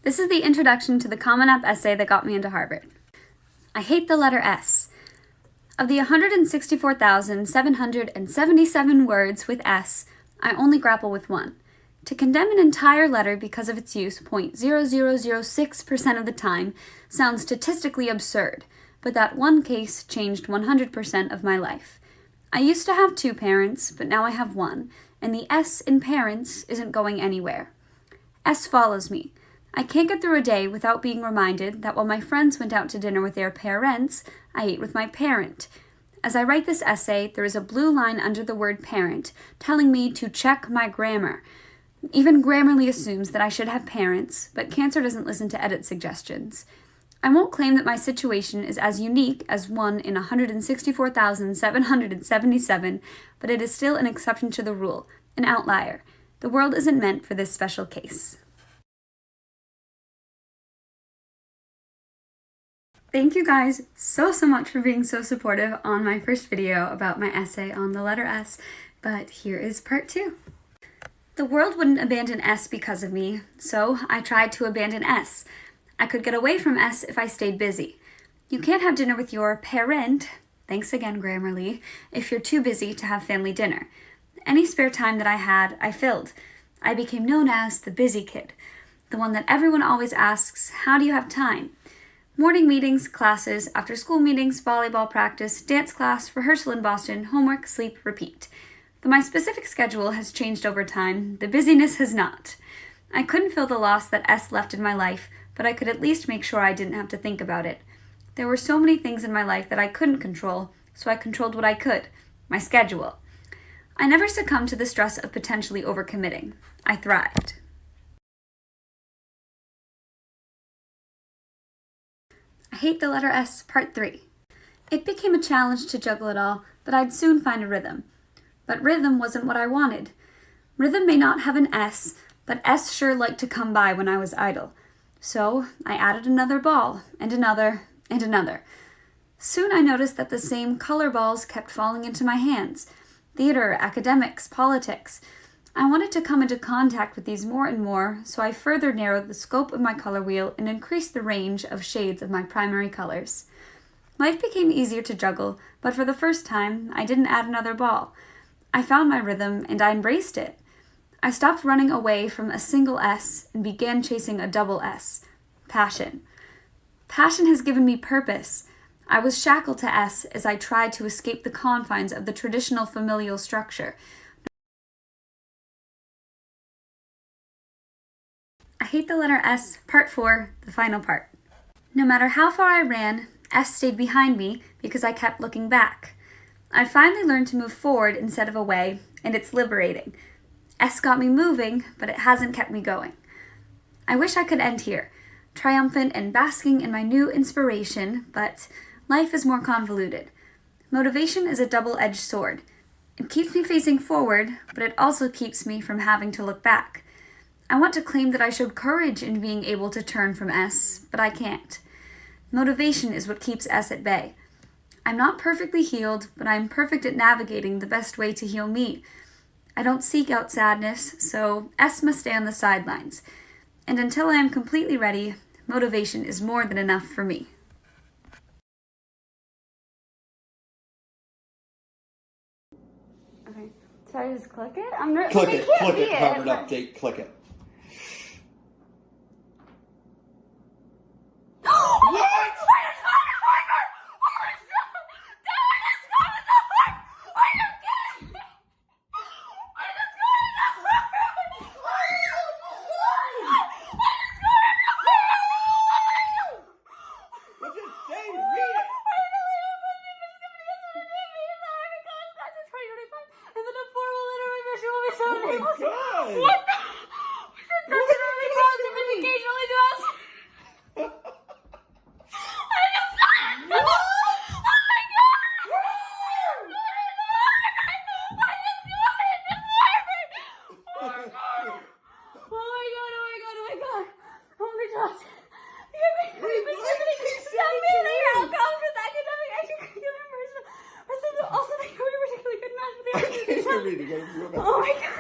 This is the introduction to the Common App essay that got me into Harvard. I hate the letter S. Of the 164,777 words with S, I only grapple with one. To condemn an entire letter because of its use 0.0006% of the time sounds statistically absurd, but that one case changed 100% of my life. I used to have 2 parents, but now I have 1, and the S in parents isn't going anywhere. S follows me. I can't get through a day without being reminded that while my friends went out to dinner with their parents, I ate with my parent. As I write this essay, there is a blue line under the word parent telling me to check my grammar. Even Grammarly assumes that I should have parents, but Cancer doesn't listen to edit suggestions. I won't claim that my situation is as unique as one in 164,777, but it is still an exception to the rule, an outlier. The world isn't meant for this special case. Thank you guys so much for being so supportive on my first video about my essay on the letter S, but here is part 2. The world wouldn't abandon S because of me, so I tried to abandon S. I could get away from S if I stayed busy. You can't have dinner with your parent, thanks again Grammarly, if you're too busy to have family dinner. Any spare time that I had, I filled. I became known as the busy kid, the one that everyone always asks, how do you have time? Morning meetings, classes, after school meetings, volleyball practice, dance class, rehearsal in Boston, homework, sleep, repeat. Though my specific schedule has changed over time, the busyness has not. I couldn't fill the loss that S left in my life, but I could at least make sure I didn't have to think about it. There were so many things in my life that I couldn't control, so I controlled what I could, my schedule. I never succumbed to the stress of potentially overcommitting. I thrived. I hate the letter S, part 3. It became a challenge to juggle it all, but I'd soon find a rhythm. But rhythm wasn't what I wanted. Rhythm may not have an S, but S sure liked to come by when I was idle. So I added another ball, and another, and another. Soon I noticed that the same color balls kept falling into my hands. Theater, academics, politics. I wanted to come into contact with these more and more, so I further narrowed the scope of my color wheel and increased the range of shades of my primary colors. Life became easier to juggle, but for the first time, I didn't add another ball. I found my rhythm, and I embraced it. I stopped running away from a single S and began chasing a double S. Passion. Passion has given me purpose. I was shackled to S as I tried to escape the confines of the traditional familial structure. I hate the letter S, part 4, the final part. No matter how far I ran, S stayed behind me because I kept looking back. I finally learned to move forward instead of away, and it's liberating. S got me moving, but it hasn't kept me going. I wish I could end here, triumphant and basking in my new inspiration, but life is more convoluted. Motivation is a double-edged sword. It keeps me facing forward, but it also keeps me from having to look back. I want to claim that I showed courage in being able to turn from S, but I can't. Motivation is what keeps S at bay. I'm not perfectly healed, but I'm perfect at navigating the best way to heal me. I don't seek out sadness, so S must stay on the sidelines. And until I am completely ready, motivation is more than enough for me. Okay, so I just click it? Click it, Harvard Update, click it. What? Oh my God! What the? What is really positive educationally to us? I just got it! Oh my God! I just got it! Oh my God! Oh my God! Oh my God! Oh my God! Oh my God! Send me the outcomes with academic extracurricular personal. Also, they were particularly good math. I can't read it. Oh my God.